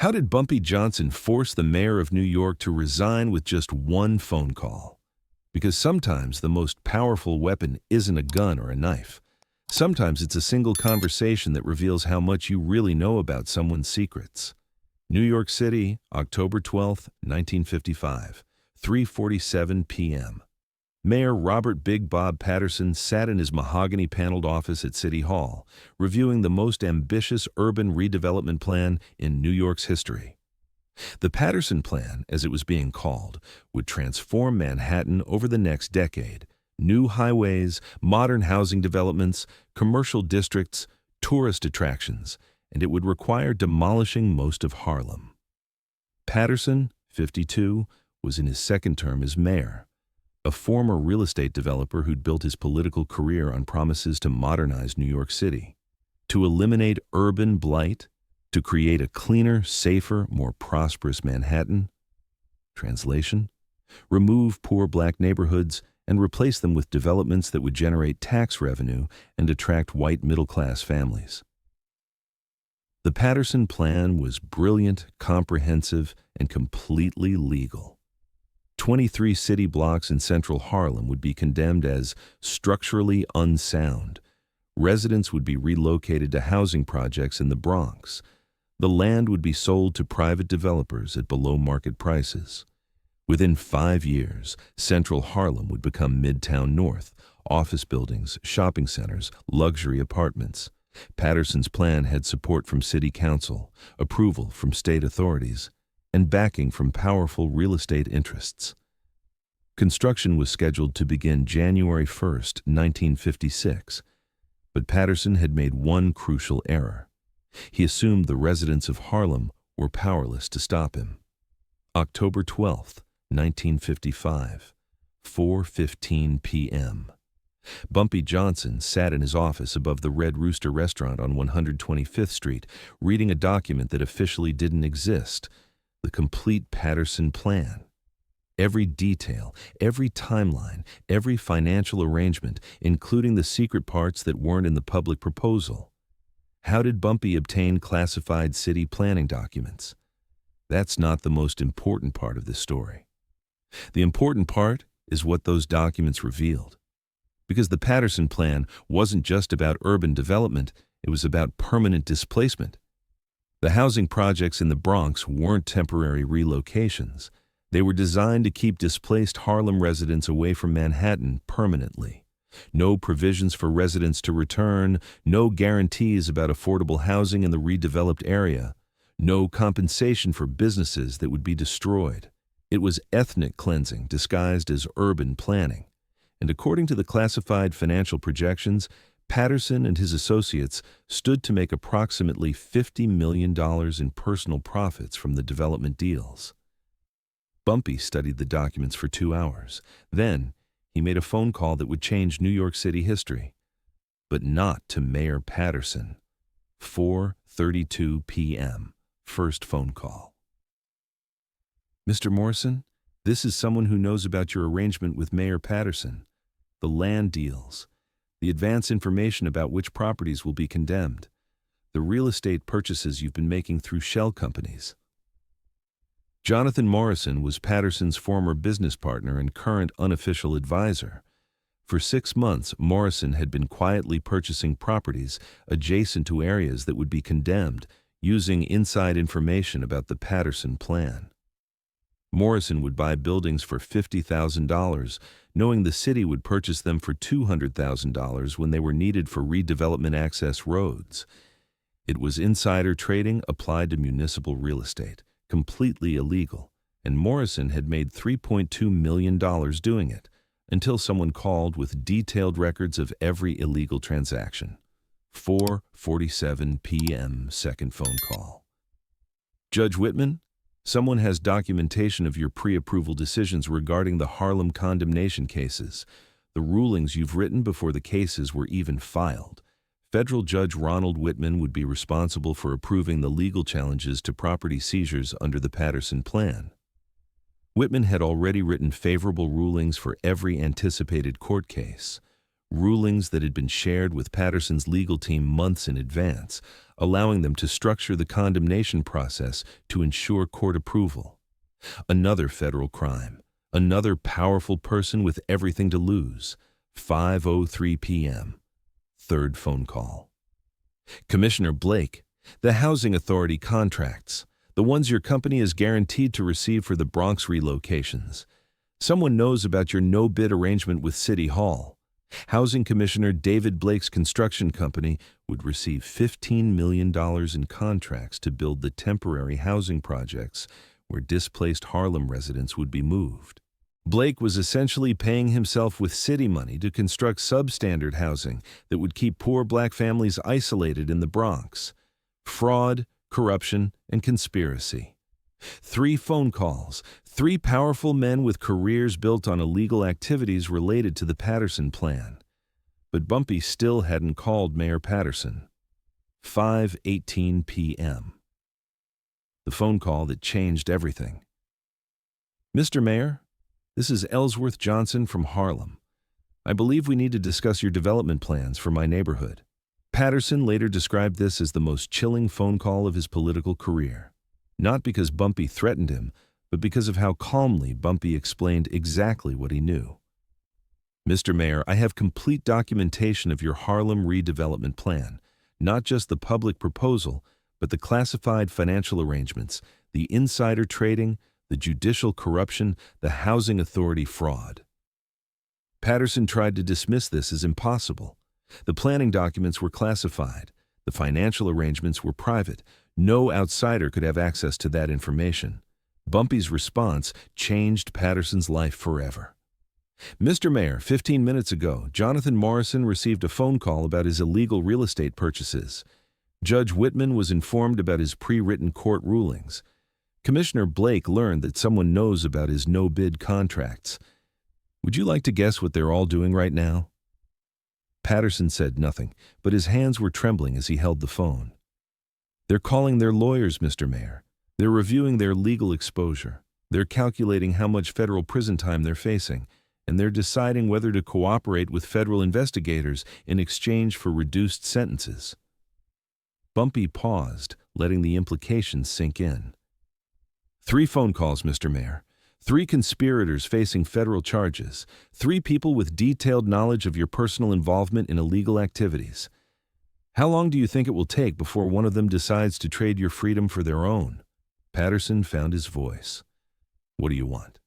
How did Bumpy Johnson force the mayor of New York to resign with just one phone call? Because sometimes the most powerful weapon isn't a gun or a knife. Sometimes it's a single conversation that reveals how much you really know about someone's secrets. New York City, October 12, 1955, 3:47 p.m. Mayor Robert Big Bob Patterson sat in his mahogany-paneled office at City Hall, reviewing the most ambitious urban redevelopment plan in New York's history. The Patterson Plan, as it was being called, would transform Manhattan over the next decade. New highways, modern housing developments, commercial districts, tourist attractions, and it would require demolishing most of Harlem. Patterson, 52, was in his second term as mayor. A former real estate developer who'd built his political career on promises to modernize New York City, to eliminate urban blight, to create a cleaner, safer, more prosperous Manhattan. Translation: remove poor black neighborhoods and replace them with developments that would generate tax revenue and attract white middle-class families. The Patterson Plan was brilliant, comprehensive, and completely legal. 23 city blocks in central Harlem would be condemned as structurally unsound. Residents would be relocated to housing projects in the Bronx. The land would be sold to private developers at below-market prices. Within 5 years, central Harlem would become Midtown North, office buildings, shopping centers, luxury apartments. Patterson's plan had support from city council, approval from state authorities, and backing from powerful real estate interests. Construction was scheduled to begin January 1, 1956, but Patterson had made one crucial error. He assumed the residents of Harlem were powerless to stop him. October 12, 1955, 4:15 p.m. Bumpy Johnson sat in his office above the Red Rooster restaurant on 125th Street, reading a document that officially didn't exist, the complete Patterson Plan. Every detail, every timeline, every financial arrangement, including the secret parts that weren't in the public proposal. How did Bumpy obtain classified city planning documents? That's not the most important part of this story. The important part is what those documents revealed. Because the Patterson Plan wasn't just about urban development, it was about permanent displacement. The housing projects in the Bronx weren't temporary relocations. They were designed to keep displaced Harlem residents away from Manhattan permanently. No provisions for residents to return, no guarantees about affordable housing in the redeveloped area, no compensation for businesses that would be destroyed. It was ethnic cleansing disguised as urban planning. And according to the classified financial projections, Patterson and his associates stood to make approximately $50 million in personal profits from the development deals. Bumpy studied the documents for 2 hours. Then, he made a phone call that would change New York City history. But not to Mayor Patterson. 4:32 p.m. First phone call. Mr. Morrison, this is someone who knows about your arrangement with Mayor Patterson. The land deals. The advance information about which properties will be condemned. The real estate purchases you've been making through shell companies. Jonathan Morrison was Patterson's former business partner and current unofficial advisor. For 6 months, Morrison had been quietly purchasing properties adjacent to areas that would be condemned, using inside information about the Patterson Plan. Morrison would buy buildings for $50,000, knowing the city would purchase them for $200,000 when they were needed for redevelopment access roads. It was insider trading applied to municipal real estate, completely illegal, and Morrison had made $3.2 million doing it, until someone called with detailed records of every illegal transaction. 4:47 p.m. Second phone call. Judge Whitman, someone has documentation of your pre-approval decisions regarding the Harlem condemnation cases, the rulings you've written before the cases were even filed. Federal Judge Ronald Whitman would be responsible for approving the legal challenges to property seizures under the Patterson Plan. Whitman had already written favorable rulings for every anticipated court case. rulings that had been shared with Patterson's legal team months in advance, allowing them to structure the condemnation process to ensure court approval. Another federal crime, another powerful person with everything to lose. 5:03 p.m. Third phone call. Commissioner Blake, the housing authority contracts, the ones your company is guaranteed to receive for the Bronx relocations. Someone knows about your no-bid arrangement with City Hall. Housing Commissioner David Blake's construction company would receive $15 million in contracts to build the temporary housing projects where displaced Harlem residents would be moved. Blake was essentially paying himself with city money to construct substandard housing that would keep poor black families isolated in the Bronx. Fraud, corruption, and conspiracy. 3 phone calls, 3 powerful men with careers built on illegal activities related to the Patterson Plan. But Bumpy still hadn't called Mayor Patterson. 5:18 p.m. The phone call that changed everything. Mr. Mayor, this is Ellsworth Johnson from Harlem. I believe we need to discuss your development plans for my neighborhood. Patterson later described this as the most chilling phone call of his political career. Not because Bumpy threatened him, but because of how calmly Bumpy explained exactly what he knew. Mr. Mayor, I have complete documentation of your Harlem redevelopment plan, not just the public proposal, but the classified financial arrangements, the insider trading, the judicial corruption, the housing authority fraud. Patterson tried to dismiss this as impossible. The planning documents were classified. The financial arrangements were private. No outsider could have access to that information. Bumpy's response changed Patterson's life forever. Mr. Mayor, 15 minutes ago, Jonathan Morrison received a phone call about his illegal real estate purchases. Judge Whitman was informed about his pre-written court rulings. Commissioner Blake learned that someone knows about his no-bid contracts. Would you like to guess what they're all doing right now? Patterson said nothing, but his hands were trembling as he held the phone. They're calling their lawyers, Mr. Mayor. They're reviewing their legal exposure. They're calculating how much federal prison time they're facing, and they're deciding whether to cooperate with federal investigators in exchange for reduced sentences. Bumpy paused, letting the implications sink in. 3 phone calls, Mr. Mayor. 3 conspirators facing federal charges. 3 people with detailed knowledge of your personal involvement in illegal activities. How long do you think it will take before one of them decides to trade your freedom for their own? Patterson found his voice. What do you want?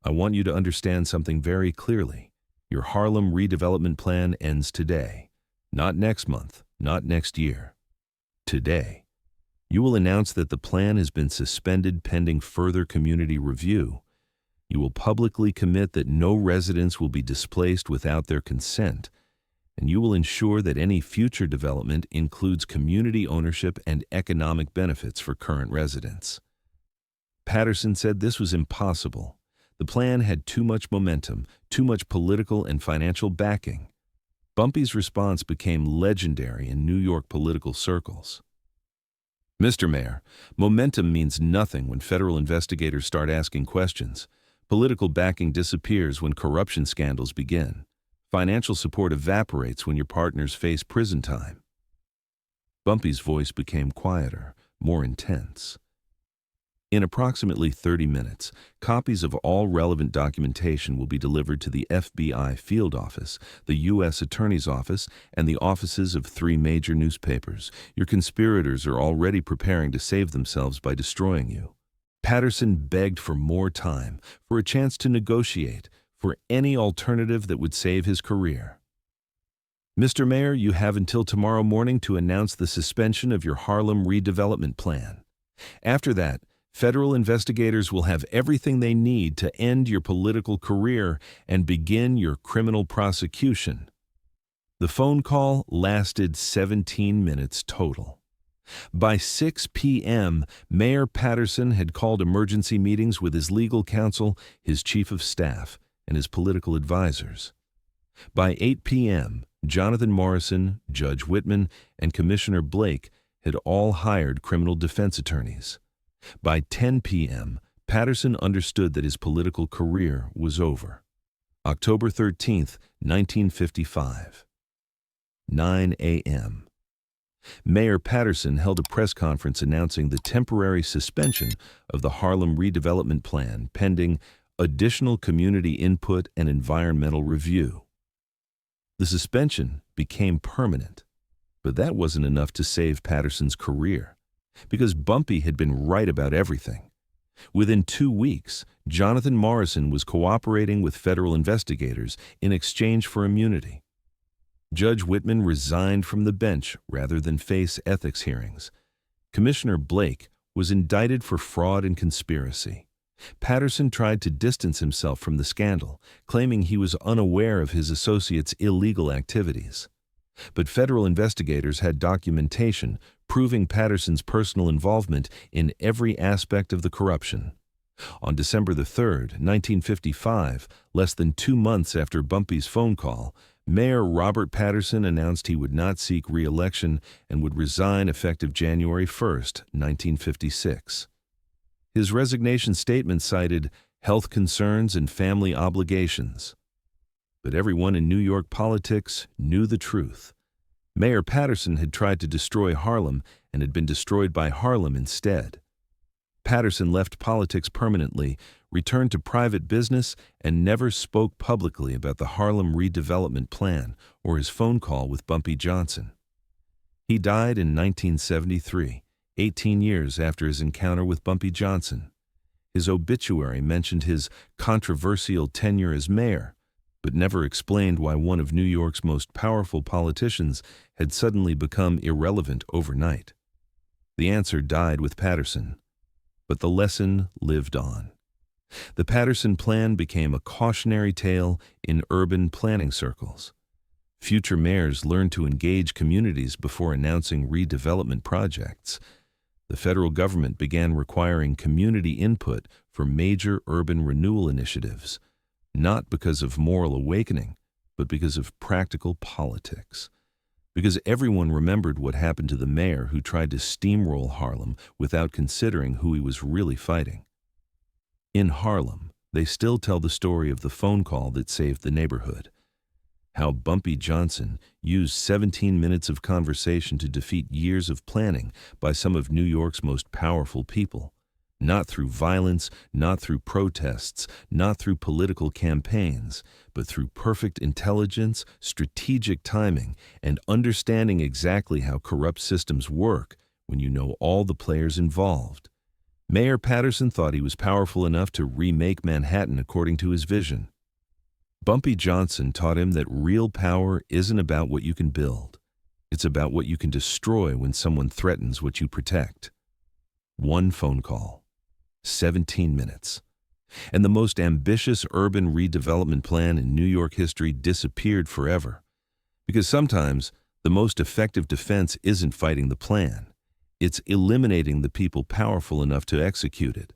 I want you to understand something very clearly. Your Harlem redevelopment plan ends today. Not next month, not next year. Today. You will announce that the plan has been suspended pending further community review. You will publicly commit that no residents will be displaced without their consent, and you will ensure that any future development includes community ownership and economic benefits for current residents. Patterson said this was impossible. The plan had too much momentum, too much political and financial backing. Bumpy's response became legendary in New York political circles. Mr. Mayor, momentum means nothing when federal investigators start asking questions. Political backing disappears when corruption scandals begin. Financial support evaporates when your partners face prison time. Bumpy's voice became quieter, more intense. In approximately 30 minutes, copies of all relevant documentation will be delivered to the FBI field office, the U.S. Attorney's Office, and the offices of 3 major newspapers. Your conspirators are already preparing to save themselves by destroying you. Patterson begged for more time, for a chance to negotiate, for any alternative that would save his career. Mr. Mayor, you have until tomorrow morning to announce the suspension of your Harlem redevelopment plan. After that, federal investigators will have everything they need to end your political career and begin your criminal prosecution. The phone call lasted 17 minutes total. By 6 p.m., Mayor Patterson had called emergency meetings with his legal counsel, his chief of staff, and his political advisors. By 8 p.m., Jonathan Morrison, Judge Whitman, and Commissioner Blake had all hired criminal defense attorneys. By 10 p.m., Patterson understood that his political career was over. October 13th, 1955. 9 a.m. Mayor Patterson held a press conference announcing the temporary suspension of the Harlem redevelopment plan pending additional community input and environmental review. The suspension became permanent, but that wasn't enough to save Patterson's career, because Bumpy had been right about everything. Within 2 weeks, Jonathan Morrison was cooperating with federal investigators in exchange for immunity. Judge Whitman resigned from the bench rather than face ethics hearings. Commissioner Blake was indicted for fraud and conspiracy. Patterson tried to distance himself from the scandal, claiming he was unaware of his associates' illegal activities. But federal investigators had documentation proving Patterson's personal involvement in every aspect of the corruption. On December 3rd, 1955, less than 2 months after Bumpy's phone call, Mayor Robert Patterson announced he would not seek re-election and would resign effective January 1st, 1956. His resignation statement cited health concerns and family obligations. But everyone in New York politics knew the truth. Mayor Patterson had tried to destroy Harlem and had been destroyed by Harlem instead. Patterson left politics permanently, returned to private business, and never spoke publicly about the Harlem redevelopment plan or his phone call with Bumpy Johnson. He died in 1973, 18 years after his encounter with Bumpy Johnson. His obituary mentioned his controversial tenure as mayor, but never explained why one of New York's most powerful politicians had suddenly become irrelevant overnight. The answer died with Patterson, but the lesson lived on. The Patterson Plan became a cautionary tale in urban planning circles. Future mayors learned to engage communities before announcing redevelopment projects. The federal government began requiring community input for major urban renewal initiatives, not because of moral awakening, but because of practical politics. Because everyone remembered what happened to the mayor who tried to steamroll Harlem without considering who he was really fighting. In Harlem, they still tell the story of the phone call that saved the neighborhood. How Bumpy Johnson used 17 minutes of conversation to defeat years of planning by some of New York's most powerful people. Not through violence, not through protests, not through political campaigns, but through perfect intelligence, strategic timing, and understanding exactly how corrupt systems work when you know all the players involved. Mayor Patterson thought he was powerful enough to remake Manhattan according to his vision. Bumpy Johnson taught him that real power isn't about what you can build. It's about what you can destroy when someone threatens what you protect. One phone call. 17 minutes. And the most ambitious urban redevelopment plan in New York history disappeared forever. Because sometimes the most effective defense isn't fighting the plan. It's eliminating the people powerful enough to execute it.